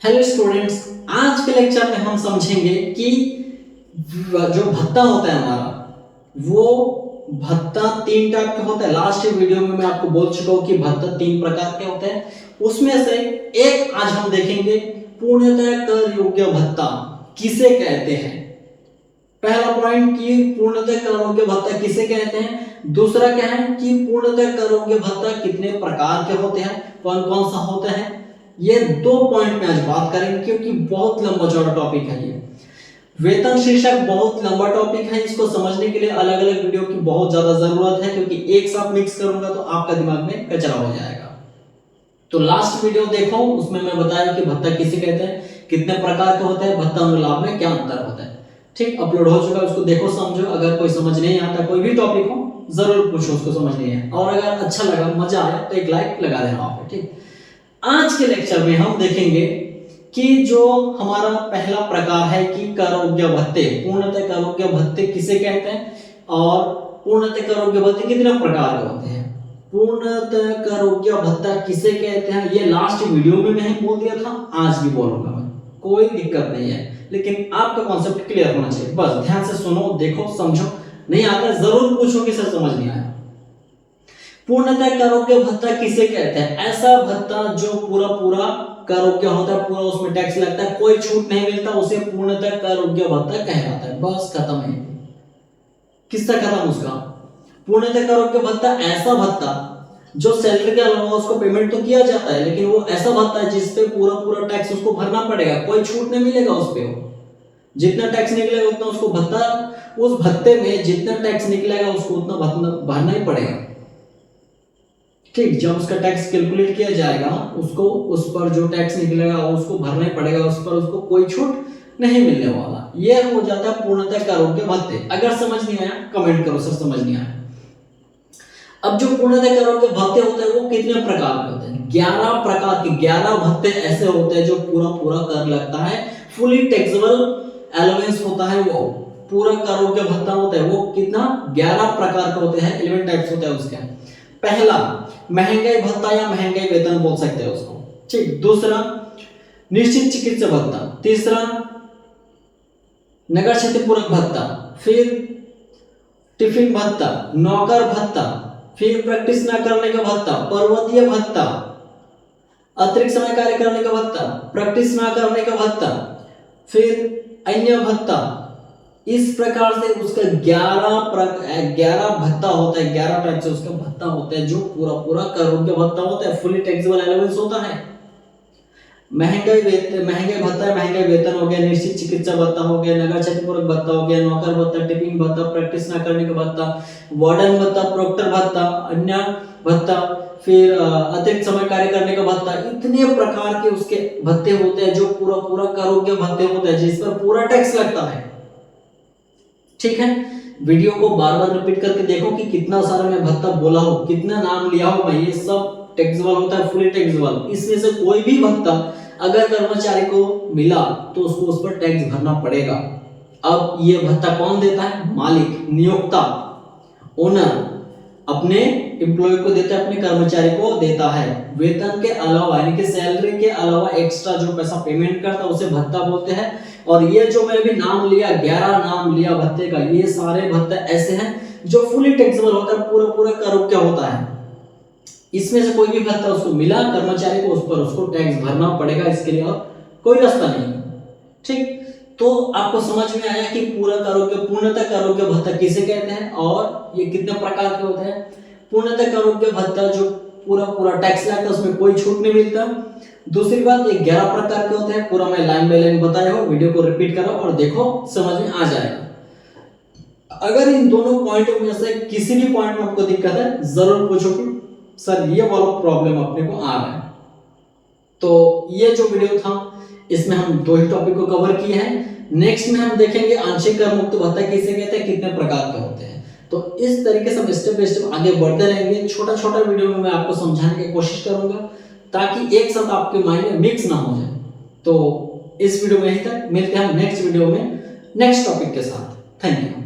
Hello students, आज के lecture में हम समझेंगे कि जो भत्ता होता है हमारा, वो भत्ता तीन टाइप के होता है। लास्ट वीडियो में मैं आपको बोल चुका हूं कि भत्ता तीन प्रकार के होते हैं। उसमें से एक आज हम देखेंगे, पूर्णतः कर योग्य भत्ता किसे कहते हैं। पहला पॉइंट कि पूर्णतः कर योग्य भत्ता किसे कहते हैं। दूसरा क्या है कि पूर्णतः कर योग्य भत्ता कितने प्रकार के होते हैं, कौन कौन सा होता है। ये दो पॉइंट में आज बात करेंगे क्योंकि बहुत लंबा चौड़ा टॉपिक है। ये वेतन शीर्षक बहुत लंबा टॉपिक है, इसको समझने के लिए अलग अलग वीडियो की बहुत ज्यादा जरूरत है, क्योंकि एक साथ मिक्स करूंगा तो आपका दिमाग में कचरा हो जाएगा। तो लास्ट वीडियो देखो, उसमें मैं बताया कि भत्ता किसे कहते हैं, कितने प्रकार के होते हैं, भत्ता और लाभ में क्या अंतर होता है। ठीक, अपलोड हो चुका है, उसको देखो समझो। अगर कोई समझ नहीं आता, कोई भी टॉपिक हो जरूर पूछो, उसको समझ नहीं है। और अगर अच्छा लगा, मजा आया तो एक लाइक लगा देना आप। ठीक, आज के लेक्चर में हम देखेंगे कि जो हमारा पहला प्रकार है कि कर योग्य भत्ते, पूर्णतः कर योग्य भत्ते किसे कहते हैं और पूर्णतः कर योग्य भत्ते कितने प्रकार के होते हैं। पूर्णतः कर योग्य भत्ता किसे कहते हैं, ये लास्ट वीडियो में मैंने बोल दिया था, आज भी बोलूंगा मैं, कोई दिक्कत नहीं है। लेकिन आपका कॉन्सेप्ट क्लियर होना चाहिए, बस ध्यान से सुनो, देखो, समझो। नहीं आता जरूर पूछो कि सर समझ नहीं आया। पूर्णतः कर योग्य भत्ता किसे कहते हैं, ऐसा भत्ता जो पूरा पूरा कर योग्य होता है, पूरा उसमें टैक्स लगता है, कोई छूट नहीं मिलता, उसे पूर्णतः कर योग्य भत्ता कहलाता है। बस खत्म है, किस्सा खत्म उसका। पूर्णतः कर योग्य भत्ता ऐसा भत्ता जो सैलरी के अलावा उसको पेमेंट तो किया जाता है, लेकिन वो ऐसा भत्ता है जिसपे पूरा पूरा टैक्स उसको भरना पड़ेगा, कोई छूट नहीं मिलेगा उस पे। जितना टैक्स निकलेगा उतना उसको भत्ता, उस भत्ते में जितना टैक्स निकलेगा उसको उतना भरना ही पड़ेगा। ठीक, जब उसका टैक्स कैलकुलेट किया जाएगा, उसको उस पर जो टैक्स निकलेगा उसको भरना ही पड़ेगा, उस पर उसको कोई छूट नहीं मिलने वाला। ये हो जाता है पूर्णतः कर योग्य भत्ते। अगर समझ नहीं आया कमेंट करो सर समझ नहीं आया। अब जो पूर्णतः कर योग्य भत्ते होते हैं वो कितने प्रकार के होते हैं, 11 प्रकार के। 11 भत्ते ऐसे होते हैं जो पूरा पूरा कर लगता है, फुली टैक्सेबल अलाउंस होता है, वो पूरा कर योग्य भत्ता होता है। वो कितना 11 प्रकार के होते हैं, 11 टाइप्स होते हैं उसके। पहला महंगाई भत्ता या महंगाई वेतन बोल सकते हैं उसको। ठीक, दूसरा निश्चित चिकित्सा भत्ता, तीसरा नगर क्षतिपूरक भत्ता, फिर टिफिन भत्ता, नौकर भत्ता, फिर प्रैक्टिस न करने का भत्ता, पर्वतीय भत्ता, अतिरिक्त समय कार्य करने का भत्ता, प्रैक्टिस न करने का भत्ता, फिर अन्य भत्ता। इस प्रकार से उसका 11 भत्ता होता है, 11 टाइप से उसका भत्ता होता है जो पूरा पूरा कर योग्य भत्ता होता है, फुली टैक्सेबल अलाउंस होता है। महंगाई भत्ता है, महंगाई वेतन हो गया, निश्चित चिकित्सा भत्ता हो गया, नगर क्षतिपूरक भत्ता हो गया, नौकर भत्ता, टिफिन भत्ता, प्रैक्टिस न करने का भत्ता, वार्डन भत्ता, प्रोक्टर भत्ता, अन्य भत्ता, फिर अतिरिक्त समय कार्य करने का भत्ता। इतने प्रकार के उसके भत्ते होते हैं जो पूरा पूरा कर योग्य भत्ते होते हैं, जिस पर पूरा टैक्स लगता है। ठीक है, वीडियो को बार बार रिपीट करके देखो कि कितना सारा मैं भत्ता बोला हूं, कितना नाम लिया हूं मैं, ये सब टैक्सेबल होता है, फुली टैक्सेबल। इसमें से कोई भी भत्ता अगर कर्मचारी को मिला तो उसको उस पर टैक्स भरना पड़ेगा। अब ये भत्ता कौन देता है, मालिक, नियोक्ता, ओनर अपने एम्प्लॉय को देता है, अपने कर्मचारी को देता है। वेतन के अलावा यानी कि सैलरी के अलावा एक्स्ट्रा जो पैसा पेमेंट करता है उसे भत्ता बोलते हैं। और ये जो मैं भी नाम लिया, 11 नाम लिया भत्ते का, ये सारे भत्ते ऐसे हैं जो फुली टैक्सेबल होता है, पूरा पूरा कर योग्य होता है। इसमें से कोई भी भत्ता उसको मिला कर्मचारी को, उस पर उसको टैक्स भरना पड़ेगा, इसके लिए और कोई रास्ता नहीं। ठीक, तो आपको समझ में आया कि पूर्णतः कर योग्य भत्ता किसे कहते हैं और ये कितने प्रकार के होते हैं। पूर्णतः कर योग्य भत्ता जो पूरा पूरा टैक्स लगता है, उसमें कोई छूट नहीं मिलता। दूसरी बात, ये 11 प्रकार के होते हैं, पूरा मैं लाइन बाय लाइन बताया हूं, वीडियो को रिपीट करो और देखो, समझ में आ जाएगा। अगर इन दोनों पॉइंटों में से किसी भी पॉइंट में आपको दिक्कत है जरूर पूछो कि सर ये वाला प्रॉब्लम अपने को आ रहा है। तो ये जो वीडियो था इसमें हम दो ही टॉपिक को कवर किए हैं। नेक्स्ट में हम देखेंगे आंशिक कर मुक्त भत्ता किसे कहते हैं, कितने प्रकार के होते हैं। तो इस तरीके से हम स्टेप बाय स्टेप आगे बढ़ते रहेंगे। छोटा छोटा वीडियो में मैं आपको समझाने की कोशिश करूंगा ताकि एक साथ आपके माइंड में मिक्स ना हो जाए। तो इस वीडियो में यहीं तक, मिलते हैं हम नेक्स्ट वीडियो में नेक्स्ट टॉपिक के साथ। Thank you.